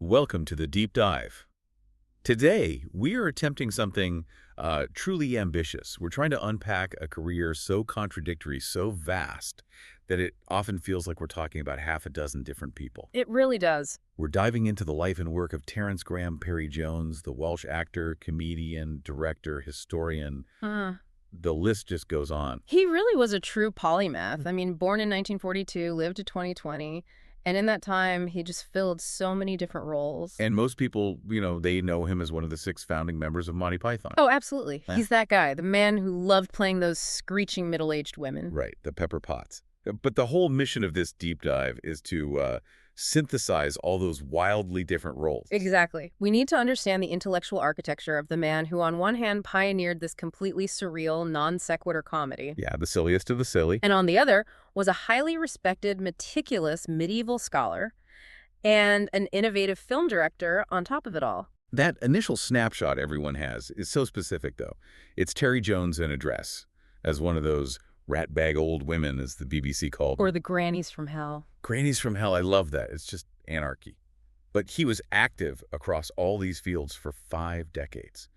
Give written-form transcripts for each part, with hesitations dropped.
Welcome to the Deep Dive. Today, we are attempting something truly ambitious. We're trying to unpack a career so contradictory, so vast, that it often feels like we're talking about half a dozen different people. It really does. We're diving into the life and work of Terence Graham Parry Jones, the Welsh actor, comedian, director, historian. The list just goes on. He really was a true polymath. I mean, born in 1942, lived to 2020, and in that time, he just filled so many different roles. And most people, they know him as one of the 6 founding members of Monty Python. Oh, absolutely. He's that guy, the man who loved playing those screeching middle-aged women. Right, the Pepper Potts. But the whole mission of this deep dive is to synthesize all those wildly different roles. Exactly. We need to understand the intellectual architecture of the man who, on one hand, pioneered this completely surreal, non-sequitur comedy. Yeah, the silliest of the silly. And on the other, was a highly respected, meticulous medieval scholar and an innovative film director on top of it all. That initial snapshot everyone has is so specific, though. It's Terry Jones in a dress, as one of those ratbag old women, as the BBC called them. Or the grannies from hell. Grannies from hell, I love that. It's just anarchy. But he was active across all these fields for 5 decades,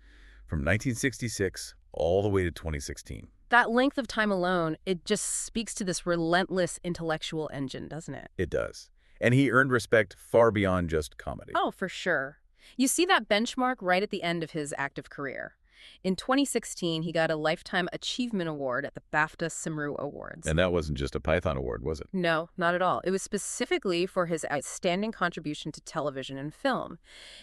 from 1966 all the way to 2016. That length of time alone, it just speaks to this relentless intellectual engine, doesn't it? It does. And he earned respect far beyond just comedy. Oh, for sure. You see that benchmark right at the end of his active career. In 2016, he got a Lifetime Achievement Award at the BAFTA Cymru Awards. And that wasn't just a Python award, was it? No, not at all. It was specifically for his outstanding contribution to television and film.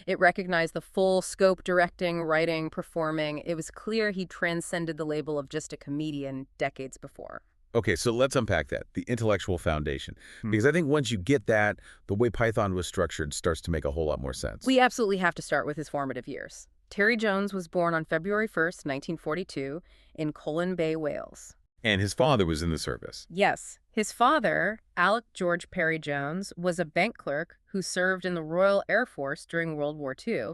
It recognized the full scope directing, writing, performing. It was clear he transcended the label of just a comedian decades before. Okay, so let's unpack that, the intellectual foundation. Because I think once you get that, the way Python was structured starts to make a whole lot more sense. We absolutely have to start with his formative years. Terry Jones was born on February 1st, 1942, in Colwyn Bay, Wales. And his father was in the service. Yes. His father, Alec George Parry Jones, was a bank clerk who served in the Royal Air Force during World War II,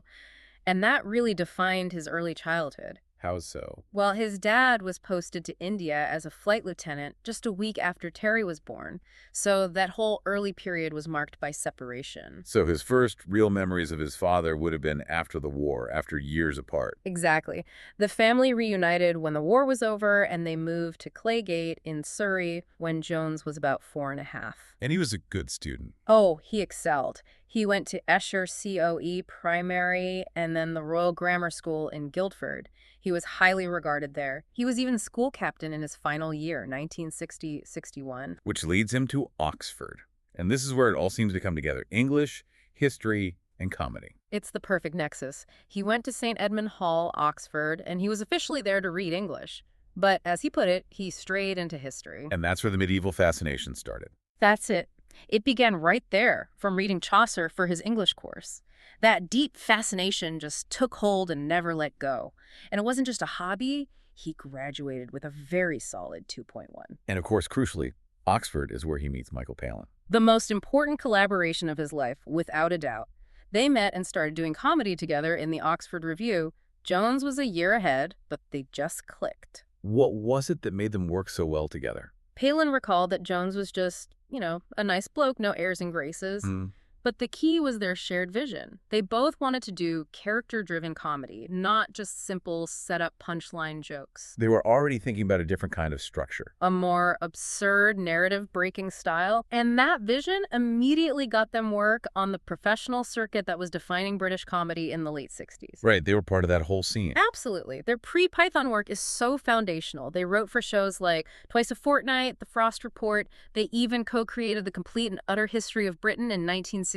and that really defined his early childhood. How so? Well, his dad was posted to India as a flight lieutenant just a week after Terry was born, so that whole early period was marked by separation. So his first real memories of his father would have been after the war, after years apart. Exactly. The family reunited when the war was over, and they moved to Claygate in Surrey when Jones was about 4.5. And he was a good student. Oh, he excelled. He went to Esher COE Primary and then the Royal Grammar School in Guildford. He was highly regarded there. He was even school captain in his final year, 1960-61. Which leads him to Oxford. And this is where it all seems to come together. English, history, and comedy. It's the perfect nexus. He went to St. Edmund Hall, Oxford, and he was officially there to read English. But as he put it, he strayed into history. And that's where the medieval fascination started. That's it. It began right there, from reading Chaucer for his English course. That deep fascination just took hold and never let go. And it wasn't just a hobby. He graduated with a very solid 2.1. And of course, crucially, Oxford is where he meets Michael Palin. The most important collaboration of his life, without a doubt. They met and started doing comedy together in the Oxford Review. Jones was a year ahead, but they just clicked. What was it that made them work so well together? Palin recalled that Jones was just, a nice bloke, no airs and graces. But the key was their shared vision. They both wanted to do character-driven comedy, not just simple set-up punchline jokes. They were already thinking about a different kind of structure. A more absurd narrative-breaking style. And that vision immediately got them work on the professional circuit that was defining British comedy in the late 60s. Right, they were part of that whole scene. Absolutely. Their pre-Python work is so foundational. They wrote for shows like Twice a Fortnight, The Frost Report. They even co-created The Complete and Utter History of Britain in 1969.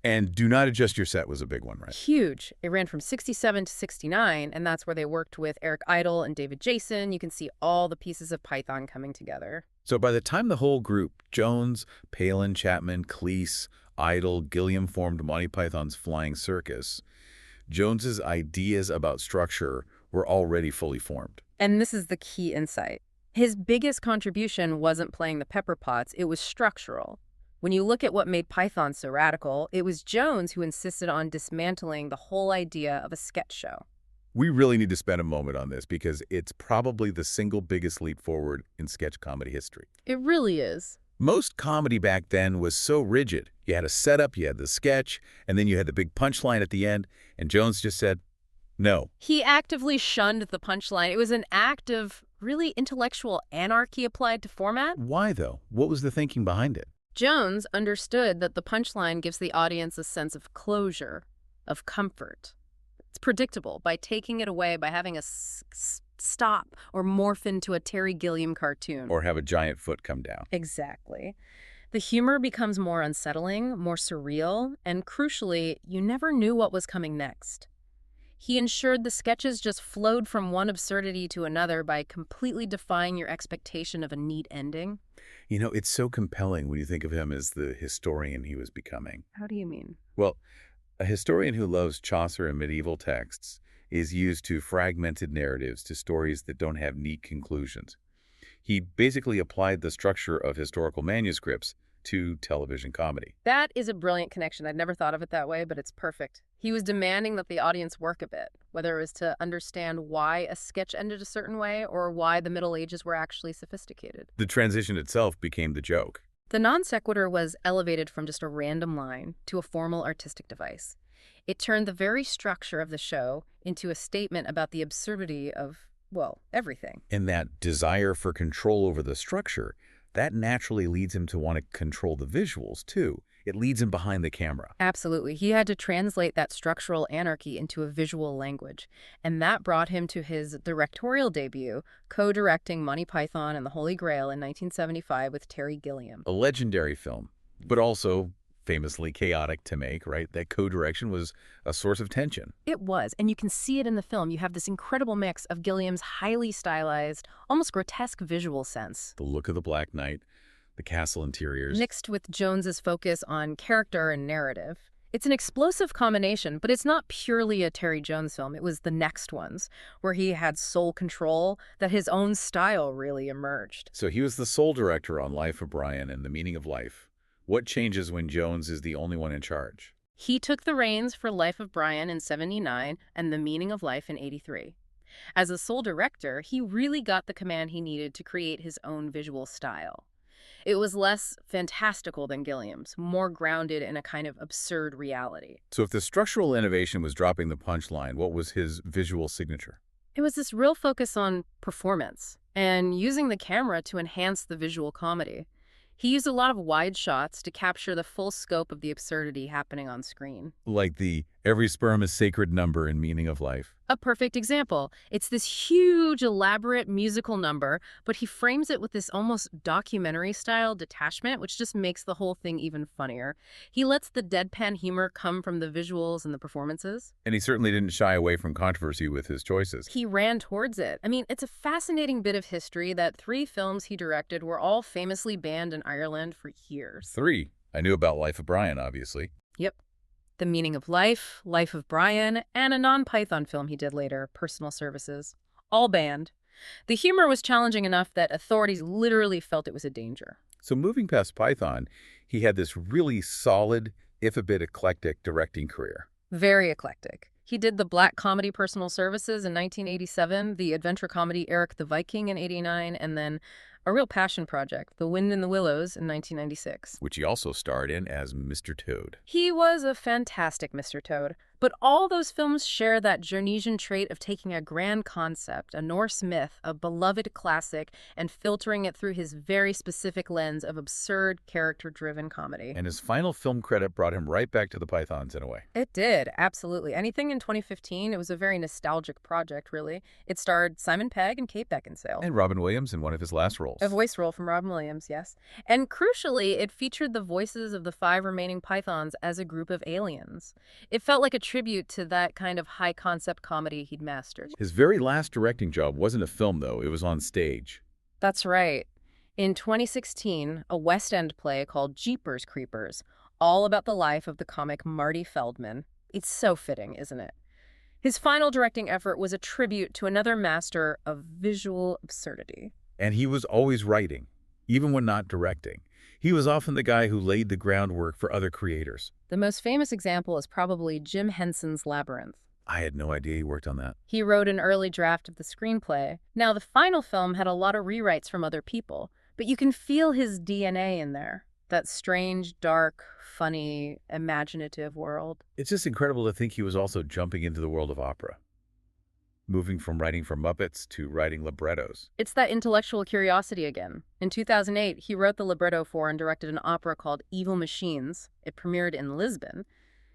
And Do Not Adjust Your Set was a big one, right? Huge. It ran from 67 to 69, and that's where they worked with Eric Idle and David Jason. You can see all the pieces of Python coming together. So by the time the whole group, Jones, Palin, Chapman, Cleese, Idle, Gilliam formed Monty Python's Flying Circus, Jones's ideas about structure were already fully formed. And this is the key insight. His biggest contribution wasn't playing the Pepper Potts, it was structural. When you look at what made Python so radical, it was Jones who insisted on dismantling the whole idea of a sketch show. We really need to spend a moment on this because it's probably the single biggest leap forward in sketch comedy history. It really is. Most comedy back then was so rigid. You had a setup, you had the sketch, and then you had the big punchline at the end, and Jones just said, no. He actively shunned the punchline. It was an act of really intellectual anarchy applied to format. Why, though? What was the thinking behind it? Jones understood that the punchline gives the audience a sense of closure, of comfort. It's predictable by taking it away, by having a stop or morph into a Terry Gilliam cartoon. Or have a giant foot come down. Exactly. The humor becomes more unsettling, more surreal, and crucially, you never knew what was coming next. He ensured the sketches just flowed from one absurdity to another by completely defying your expectation of a neat ending. You know, it's so compelling when you think of him as the historian he was becoming. How do you mean? Well, a historian who loves Chaucer and medieval texts is used to fragmented narratives, to stories that don't have neat conclusions. He basically applied the structure of historical manuscripts to television comedy. That is a brilliant connection. I'd never thought of it that way, but it's perfect. He was demanding that the audience work a bit, whether it was to understand why a sketch ended a certain way or why the Middle Ages were actually sophisticated. The transition itself became the joke. The non sequitur was elevated from just a random line to a formal artistic device. It turned the very structure of the show into a statement about the absurdity of, well, everything. And that desire for control over the structure, that naturally leads him to want to control the visuals, too. It leads him behind the camera. Absolutely. He had to translate that structural anarchy into a visual language. And that brought him to his directorial debut, co-directing Monty Python and the Holy Grail in 1975 with Terry Gilliam. A legendary film, but also famously chaotic to make, right? That co-direction was a source of tension. It was, and you can see it in the film. You have this incredible mix of Gilliam's highly stylized, almost grotesque visual sense. The look of the Black Knight, the castle interiors. Mixed with Jones's focus on character and narrative. It's an explosive combination, but it's not purely a Terry Jones film. It was the next ones, where he had sole control, that his own style really emerged. So he was the sole director on Life of Brian and The Meaning of Life. What changes when Jones is the only one in charge? He took the reins for Life of Brian in '79 and The Meaning of Life in '83. As a sole director, he really got the command he needed to create his own visual style. It was less fantastical than Gilliam's, more grounded in a kind of absurd reality. So if the structural innovation was dropping the punchline, what was his visual signature? It was this real focus on performance and using the camera to enhance the visual comedy. He used a lot of wide shots to capture the full scope of the absurdity happening on screen. Like the every sperm is sacred number in Meaning of Life. A perfect example. It's this huge, elaborate musical number, but he frames it with this almost documentary-style detachment, which just makes the whole thing even funnier. He lets the deadpan humor come from the visuals and the performances. And he certainly didn't shy away from controversy with his choices. He ran towards it. I mean, it's a fascinating bit of history that 3 films he directed were all famously banned in Ireland for years. 3. I knew about Life of Brian, obviously. Yep. The Meaning of Life, Life of Brian, and a non-Python film he did later, Personal Services. All banned. The humor was challenging enough that authorities literally felt it was a danger. So moving past Python, he had this really solid, if a bit eclectic, directing career. Very eclectic. He did the black comedy Personal Services in 1987, the adventure comedy Eric the Viking in '89, and then a real passion project, The Wind in the Willows in 1996. Which he also starred in as Mr. Toad. He was a fantastic Mr. Toad. But all those films share that Journesian trait of taking a grand concept, a Norse myth, a beloved classic, and filtering it through his very specific lens of absurd, character-driven comedy. And his final film credit brought him right back to the Pythons in a way. It did, absolutely. Anything in 2015, it was a very nostalgic project, really. It starred Simon Pegg and Kate Beckinsale. And Robin Williams in one of his last roles. A voice role from Robin Williams, yes. And crucially, it featured the voices of the 5 remaining Pythons as a group of aliens. It felt like a tribute to that kind of high-concept comedy he'd mastered. His very last directing job wasn't a film, though. It was on stage. That's right. In 2016, a West End play called Jeepers Creepers, all about the life of the comic Marty Feldman. It's so fitting, isn't it? His final directing effort was a tribute to another master of visual absurdity. And he was always writing, even when not directing. He was often the guy who laid the groundwork for other creators. The most famous example is probably Jim Henson's Labyrinth. I had no idea he worked on that. He wrote an early draft of the screenplay. Now, the final film had a lot of rewrites from other people, But you can feel his DNA in there. That strange, dark, funny, imaginative world. It's just incredible to think he was also jumping into the world of opera, moving from writing for Muppets to writing librettos. It's that intellectual curiosity again. In 2008, he wrote the libretto for and directed an opera called Evil Machines. It premiered in Lisbon,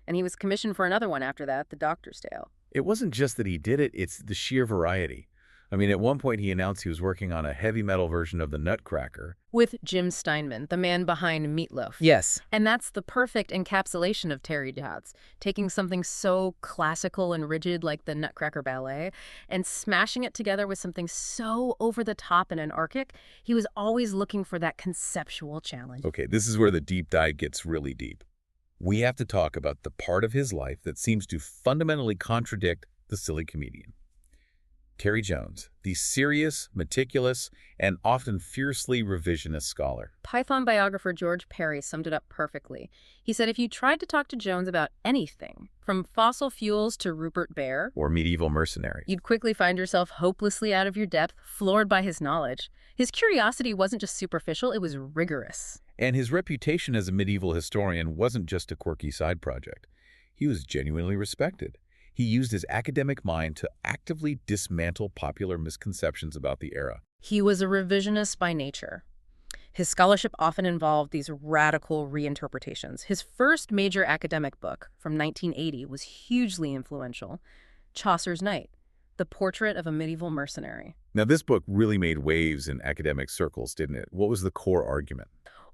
and he was commissioned for another one after that, The Doctor's Tale. It wasn't just that he did it, it's the sheer variety. I mean, at one point he announced he was working on a heavy metal version of the Nutcracker. With Jim Steinman, the man behind Meatloaf. Yes. And that's the perfect encapsulation of Terry Jones, taking something so classical and rigid like the Nutcracker Ballet and smashing it together with something so over-the-top and anarchic. He was always looking for that conceptual challenge. Okay, this is where the deep dive gets really deep. We have to talk about the part of his life that seems to fundamentally contradict the silly comedian. Terry Jones, the serious, meticulous, and often fiercely revisionist scholar. Python biographer George Perry summed it up perfectly. He said if you tried to talk to Jones about anything, from fossil fuels to Rupert Bear, Or medieval mercenary. you'd quickly find yourself hopelessly out of your depth, floored by his knowledge. His curiosity wasn't just superficial, it was rigorous. And his reputation as a medieval historian wasn't just a quirky side project. He was genuinely respected. He used his academic mind to actively dismantle popular misconceptions about the era. He was a revisionist by nature. His scholarship often involved these radical reinterpretations. His first major academic book, from 1980, was hugely influential, Chaucer's Knight, The Portrait of a Medieval Mercenary. Now, this book really made waves in academic circles, didn't it? What was the core argument?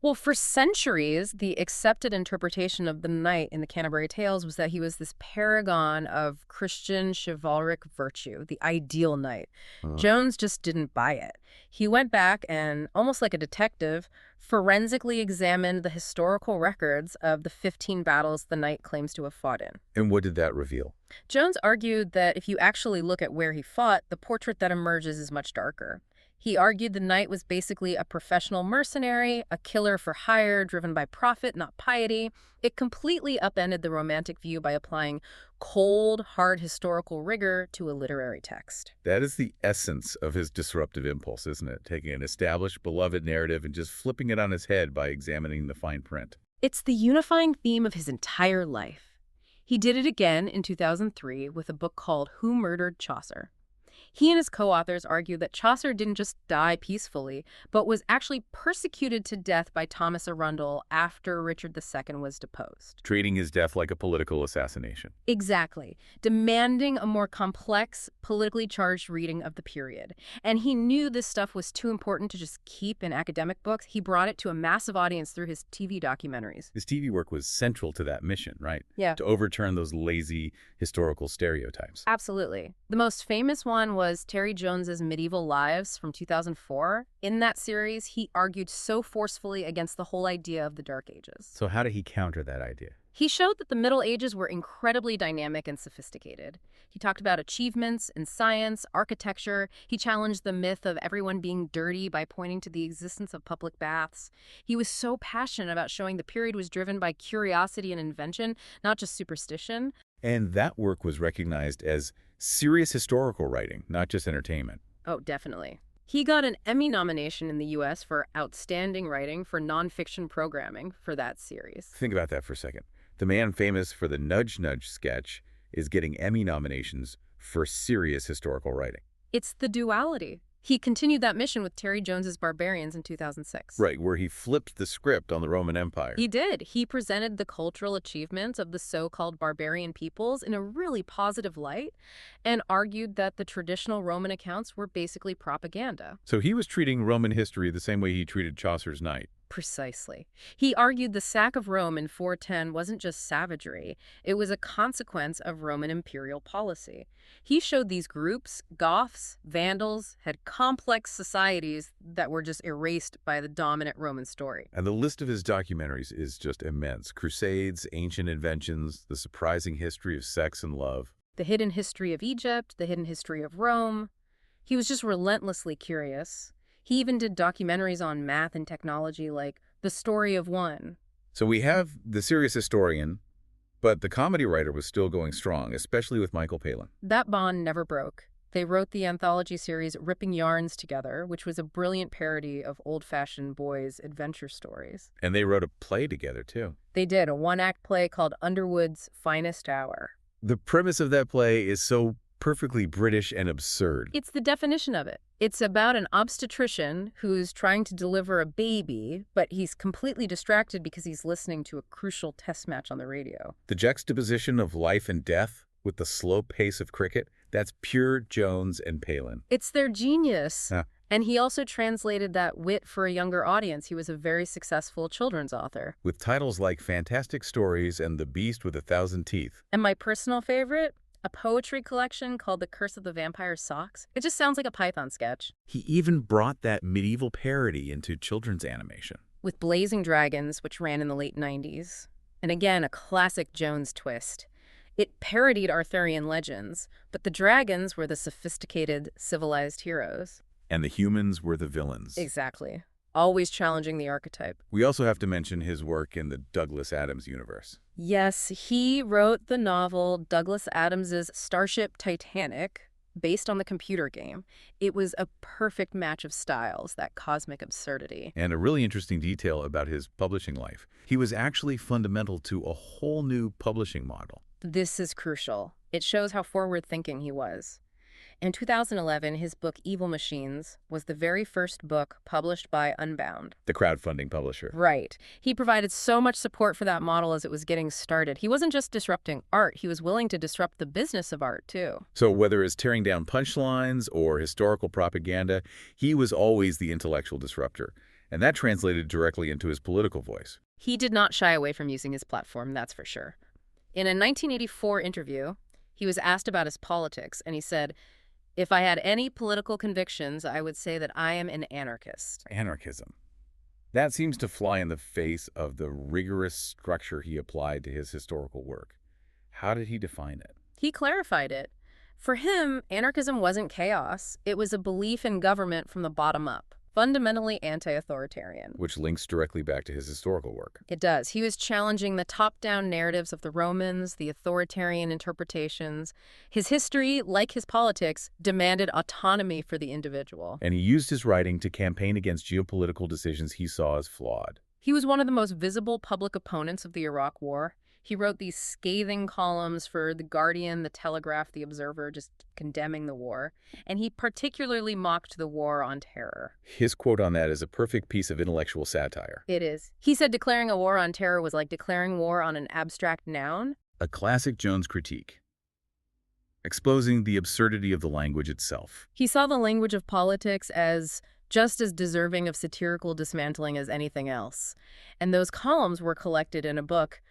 Well, for centuries, the accepted interpretation of the knight in the Canterbury Tales was that he was this paragon of Christian chivalric virtue, the ideal knight. Jones just didn't buy it. He went back and, almost like a detective, forensically examined the historical records of the 15 battles the knight claims to have fought in. And what did that reveal? Jones argued that if you actually look at where he fought, the portrait that emerges is much darker. He argued the knight was basically a professional mercenary, a killer for hire, driven by profit, not piety. It completely upended the romantic view by applying cold, hard historical rigor to a literary text. That is the essence of his disruptive impulse, isn't it? Taking an established, beloved narrative and just flipping it on its head by examining the fine print. It's the unifying theme of his entire life. He did it again in 2003 with a book called Who Murdered Chaucer? He and his co-authors argue that Chaucer didn't just die peacefully, but was actually persecuted to death by Thomas Arundel after Richard II was deposed. Treating his death like a political assassination. Exactly, demanding a more complex, politically charged reading of the period. And he knew this stuff was too important to just keep in academic books. He brought it to a massive audience through his TV documentaries. His TV work was central to that mission, right? Yeah. To overturn those lazy historical stereotypes. Absolutely. The most famous one was Terry Jones's Medieval Lives from 2004. In that series, he argued so forcefully against the whole idea of the Dark Ages. So how did he counter that idea? He showed that the Middle Ages were incredibly dynamic and sophisticated. He talked about achievements in science, architecture. He challenged the myth of everyone being dirty by pointing to the existence of public baths. He was so passionate about showing the period was driven by curiosity and invention, not just superstition. And that work was recognized as serious historical writing, not just entertainment. Oh, definitely. He got an Emmy nomination in the U.S. for Outstanding Writing for Nonfiction Programming for that series. Think about that for a second. The man famous for the Nudge Nudge sketch is getting Emmy nominations for serious historical writing. It's the duality. He continued that mission with Terry Jones's Barbarians in 2006. Right, where he flipped the script on the Roman Empire. He did. He presented the cultural achievements of the so-called barbarian peoples in a really positive light and argued that the traditional Roman accounts were basically propaganda. So he was treating Roman history the same way he treated Chaucer's Knight. Precisely. He argued the sack of Rome in 410 wasn't just savagery, it was a consequence of Roman imperial policy. He showed these groups, Goths, Vandals, had complex societies that were just erased by the dominant Roman story. And the list of his documentaries is just immense. Crusades, ancient inventions, the surprising history of sex and love. The hidden history of Egypt, the hidden history of Rome. He was just relentlessly curious. He even did documentaries on math and technology like The Story of One. So we have the serious historian, but the comedy writer was still going strong, especially with Michael Palin. That bond never broke. They wrote the anthology series Ripping Yarns together, which was a brilliant parody of old-fashioned boys' adventure stories. And they wrote a play together, too. They did, a one-act play called Underwood's Finest Hour. The premise of that play is so perfectly British and absurd. It's the definition of it. It's about an obstetrician who's trying to deliver a baby, but he's completely distracted because he's listening to a crucial test match on the radio. The juxtaposition of life and death with the slow pace of cricket, that's pure Jones and Palin. It's their genius. Yeah. And he also translated that wit for a younger audience. He was a very successful children's author. With titles like Fantastic Stories and The Beast with a Thousand Teeth. And my personal favorite, a poetry collection called The Curse of the Vampire Socks. It just sounds like a Python sketch. He even brought that medieval parody into children's animation. With Blazing Dragons, which ran in the late 90s. And again, a classic Jones twist. It parodied Arthurian legends, but the dragons were the sophisticated, civilized heroes. And the humans were the villains. Exactly. Always challenging the archetype. We also have to mention his work in the Douglas Adams universe. Yes, he wrote the novel Douglas Adams's Starship Titanic, based on the computer game. It was a perfect match of styles, that cosmic absurdity. And a really interesting detail about his publishing life. He was actually fundamental to a whole new publishing model. This is crucial. It shows how forward-thinking he was. In 2011, his book Evil Machines was the very first book published by Unbound. The crowdfunding publisher. Right. He provided so much support for that model as it was getting started. He wasn't just disrupting art, he was willing to disrupt the business of art, too. So whether it's tearing down punchlines or historical propaganda, he was always the intellectual disruptor. And that translated directly into his political voice. He did not shy away from using his platform, that's for sure. In a 1984 interview, he was asked about his politics, and he said, "If I had any political convictions, I would say that I am an anarchist." Anarchism. That seems to fly in the face of the rigorous structure he applied to his historical work. How did he define it? He clarified it. For him, anarchism wasn't chaos. It was a belief in government from the bottom up, fundamentally anti-authoritarian. Which links directly back to his historical work. It does. He was challenging the top-down narratives of the Romans, the authoritarian interpretations. His history, like his politics, demanded autonomy for the individual. And he used his writing to campaign against geopolitical decisions he saw as flawed. He was one of the most visible public opponents of the Iraq War. He wrote these scathing columns for The Guardian, The Telegraph, The Observer, just condemning the war. And he particularly mocked the war on terror. His quote on that is a perfect piece of intellectual satire. It is. He said declaring a war on terror was like declaring war on an abstract noun. A classic Jones critique, exposing the absurdity of the language itself. He saw the language of politics as just as deserving of satirical dismantling as anything else. And those columns were collected in a book,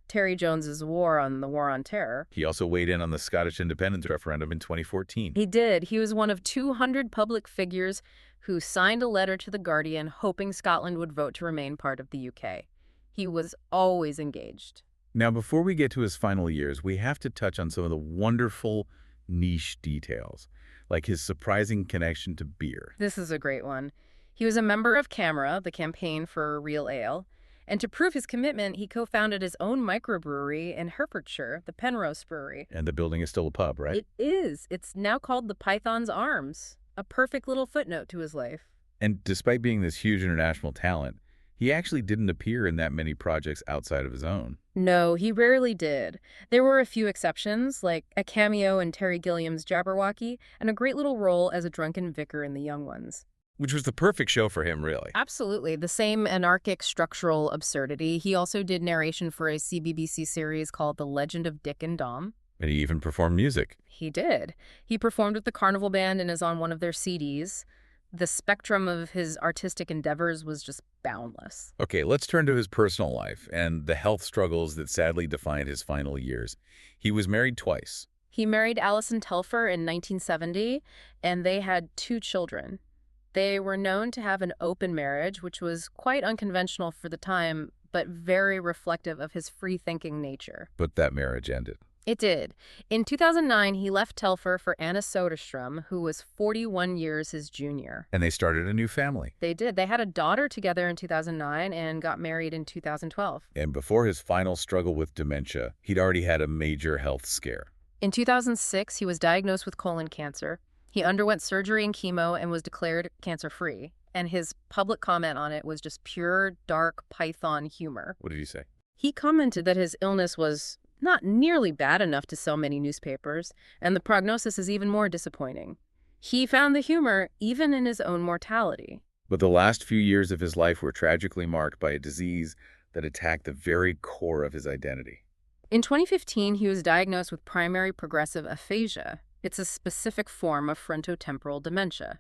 Terry Jones's War on Terror. He also weighed in on the Scottish independence referendum in 2014. He did. He was one of 200 public figures who signed a letter to The Guardian hoping Scotland would vote to remain part of the UK. He was always engaged. Now, before we get to his final years, we have to touch on some of the wonderful niche details, like his surprising connection to beer. This is a great one. He was a member of CAMRA, the Campaign for Real Ale. And to prove his commitment, he co-founded his own microbrewery in Herefordshire, the Penrose Brewery. And the building is still a pub, right? It is. It's now called the Python's Arms, a perfect little footnote to his life. And despite being this huge international talent, he actually didn't appear in that many projects outside of his own. No, he rarely did. There were a few exceptions, like a cameo in Terry Gilliam's Jabberwocky and a great little role as a drunken vicar in The Young Ones. Which was the perfect show for him, really. Absolutely. The same anarchic structural absurdity. He also did narration for a CBBC series called The Legend of Dick and Dom. And he even performed music. He did. He performed with the Carnival Band and is on one of their CDs. The spectrum of his artistic endeavors was just boundless. Okay, let's turn to his personal life and the health struggles that sadly defined his final years. He was married twice. He married Alison Telfer in 1970, and they had 2 children. They were known to have an open marriage, which was quite unconventional for the time, but very reflective of his free-thinking nature. But that marriage ended. It did. In 2009, he left Telfer for Anna Soderstrom, who was 41 years his junior. And they started a new family. They did. They had a daughter together in 2009 and got married in 2012. And before his final struggle with dementia, he'd already had a major health scare. In 2006, he was diagnosed with colon cancer. He underwent surgery and chemo and was declared cancer-free. And his public comment on it was just pure, dark Python humor. What did he say? He commented that his illness was not nearly bad enough to sell many newspapers, and the prognosis is even more disappointing. He found the humor even in his own mortality. But the last few years of his life were tragically marked by a disease that attacked the very core of his identity. In 2015, he was diagnosed with primary progressive aphasia. It's a specific form of frontotemporal dementia.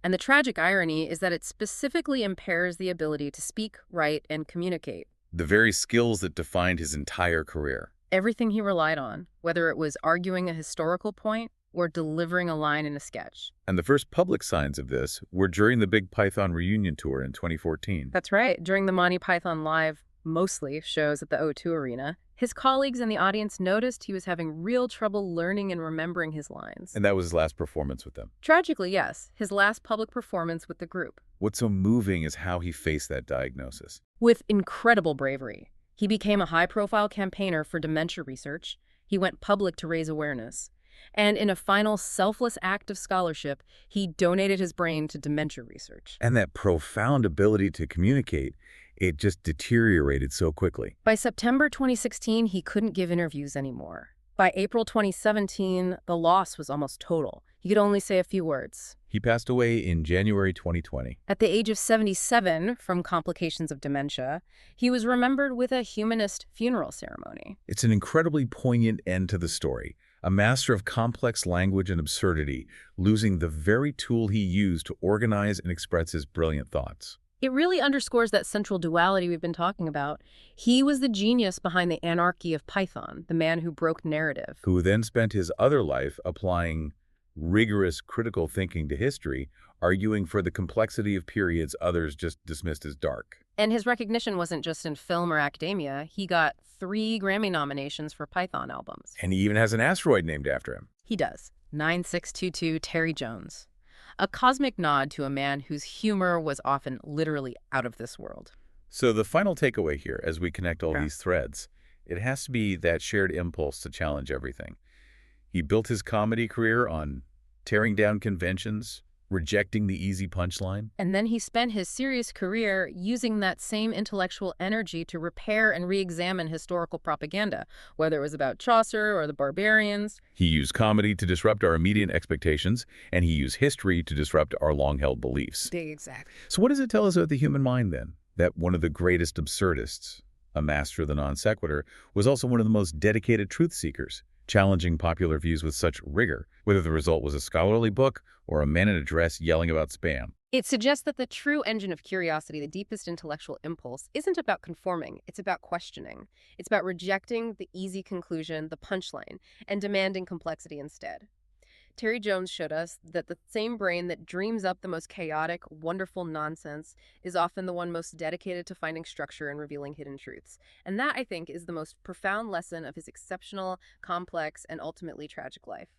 And the tragic irony is that it specifically impairs the ability to speak, write, and communicate. The very skills that defined his entire career. Everything he relied on, whether it was arguing a historical point or delivering a line in a sketch. And the first public signs of this were during the Big Python reunion tour in 2014. That's right. During the Monty Python Live, mostly shows at the O2 Arena, his colleagues in the audience noticed he was having real trouble learning and remembering his lines. And that was his last performance with them. Tragically, yes, his last public performance with the group. What's so moving is how he faced that diagnosis. With incredible bravery. He became a high-profile campaigner for dementia research. He went public to raise awareness. And in a final selfless act of scholarship, he donated his brain to dementia research. And that profound ability to communicate, it just deteriorated so quickly. By September 2016, he couldn't give interviews anymore. By April 2017, the loss was almost total. He could only say a few words. He passed away in January 2020. At the age of 77 from complications of dementia, he was remembered with a humanist funeral ceremony. It's an incredibly poignant end to the story. A master of complex language and absurdity, losing the very tool he used to organize and express his brilliant thoughts. It really underscores that central duality we've been talking about. He was the genius behind the anarchy of Python, the man who broke narrative. Who then spent his other life applying rigorous critical thinking to history, arguing for the complexity of periods others just dismissed as dark. And his recognition wasn't just in film or academia. He got 3 Grammy nominations for Python albums. And he even has an asteroid named after him. He does. 9622 Terry Jones. A cosmic nod to a man whose humor was often literally out of this world. So the final takeaway here, as we connect all these threads, it has to be that shared impulse to challenge everything. He built his comedy career on tearing down conventions, rejecting the easy punchline. And then he spent his serious career using that same intellectual energy to repair and re-examine historical propaganda, whether it was about Chaucer or the barbarians. He used comedy to disrupt our immediate expectations, and he used history to disrupt our long-held beliefs. Exactly. So what does it tell us about the human mind, then? That one of the greatest absurdists, a master of the non sequitur, was also one of the most dedicated truth seekers, challenging popular views with such rigor, whether the result was a scholarly book or a man in a dress yelling about spam. It suggests that the true engine of curiosity, the deepest intellectual impulse, isn't about conforming, it's about questioning. It's about rejecting the easy conclusion, the punchline, and demanding complexity instead. Terry Jones showed us that the same brain that dreams up the most chaotic, wonderful nonsense is often the one most dedicated to finding structure and revealing hidden truths. And that, I think, is the most profound lesson of his exceptional, complex, and ultimately tragic life.